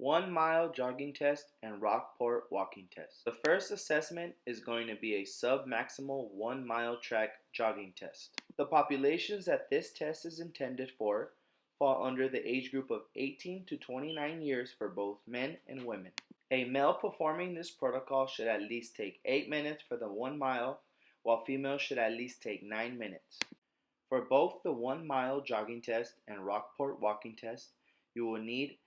1 mile jogging test and Rockport walking test. The first assessment is going to be a sub-maximal 1 mile track jogging test. The populations that this test is intended for fall under the age group of 18 to 29 years for both men and women. A male performing this protocol should at least take 8 minutes for the 1 mile, while females should at least take 9 minutes. For both the 1 mile jogging test and Rockport walking test, you will need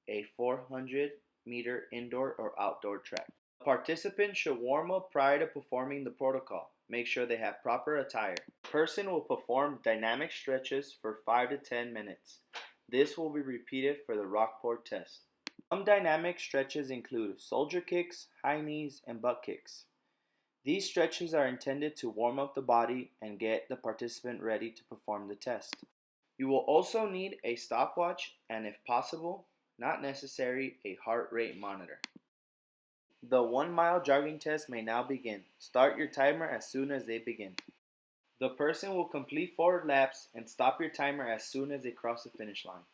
a 400-meter indoor or outdoor track. Participants should warm up prior to performing the protocol. Make sure they have proper attire. The person will perform dynamic stretches for 5 to 10 minutes. This will be repeated for the Rockport test. Some dynamic stretches include soldier kicks, high knees, and butt kicks. These stretches are intended to warm up the body and get the participant ready to perform the test. You will also need a stopwatch and, if possible, not necessary, a heart rate monitor. The 1 mile jogging test may now begin. Start your timer as soon as they begin. The person will complete 4 laps and stop your timer as soon as they cross the finish line.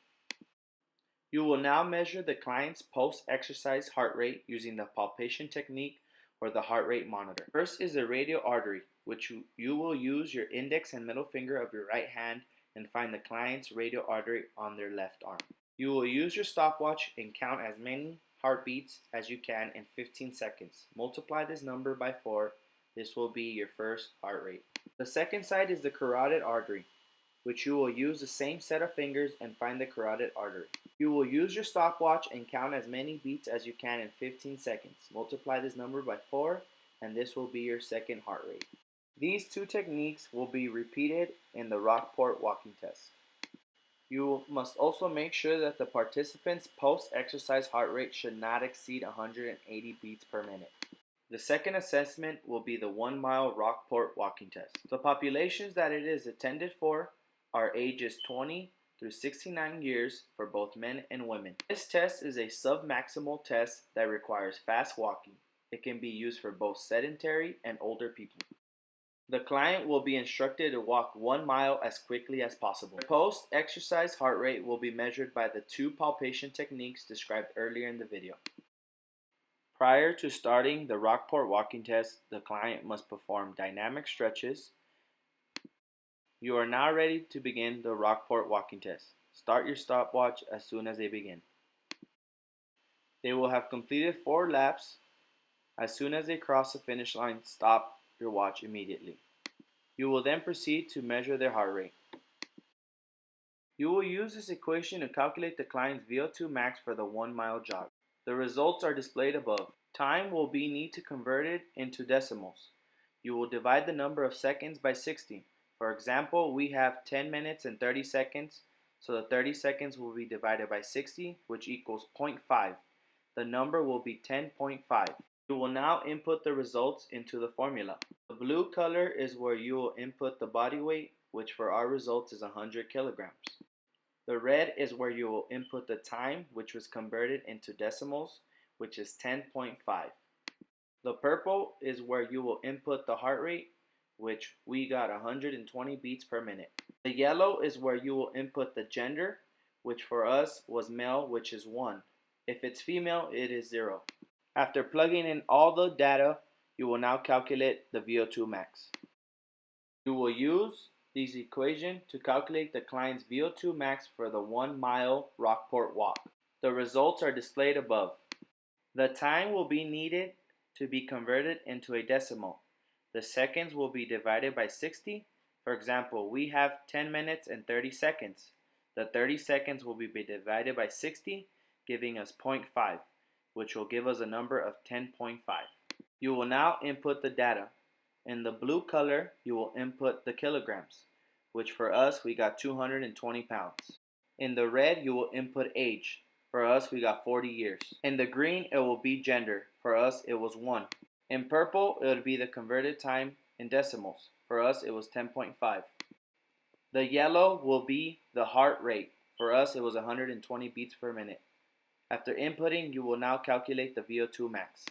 You will now measure the client's post-exercise heart rate using the palpation technique or the heart rate monitor. First is the radial artery, which you will use your index and middle finger of your right hand and find the client's radial artery on their left arm. You will use your stopwatch and count as many heartbeats as you can in 15 seconds. Multiply this number by 4. This will be your first heart rate. The second side is the carotid artery, which you will use the same set of fingers and find the carotid artery. You will use your stopwatch and count as many beats as you can in 15 seconds. Multiply this number by 4, and this will be your second heart rate. These two techniques will be repeated in the Rockport walking test. You must also make sure that the participant's post-exercise heart rate should not exceed 180 beats per minute. The second assessment will be the 1 mile Rockport walking test. The populations that it is intended for are ages 20 through 69 years for both men and women. This test is a sub-maximal test that requires fast walking. It can be used for both sedentary and older people. The client will be instructed to walk 1 mile as quickly as possible. The post-exercise heart rate will be measured by the 2 palpation techniques described earlier in the video. Prior to starting the Rockport walking test, the client must perform dynamic stretches. You are now ready to begin the Rockport walking test. Start your stopwatch as soon as they begin. They will have completed 4 laps. As soon as they cross the finish line, stop your watch immediately. You will then proceed to measure their heart rate. You will use this equation to calculate the client's VO2 max for the 1 mile jog. The results are displayed above. Time will be need to convert it into decimals. You will divide the number of seconds by 60. For example, we have 10 minutes and 30 seconds, so the 30 seconds will be divided by 60, which equals 0.5. The number will be 10.5. You will now input the results into the formula. The blue color is where you will input the body weight, which for our results is 100 kilograms. The red is where you will input the time, which was converted into decimals, which is 10.5. The purple is where you will input the heart rate, which we got 120 beats per minute. The yellow is where you will input the gender, which for us was male, which is 1. If it's female, it is 0. After plugging in all the data, you will now calculate the VO2 max. You will use this equation to calculate the client's VO2 max for the 1 mile Rockport walk. The results are displayed above. The time will be needed to be converted into a decimal. The seconds will be divided by 60. For example, we have 10 minutes and 30 seconds. The 30 seconds will be divided by 60, giving us 0.5, which will give us a number of 10.5. You will now input the data. In the blue color, you will input the kilograms, which for us, we got 220 pounds. In the red, you will input age. For us, we got 40 years. In the green, it will be gender. For us, it was 1. In purple, it would be the converted time in decimals. For us, it was 10.5. The yellow will be the heart rate. For us, it was 120 beats per minute. After inputting, you will now calculate the VO2 max.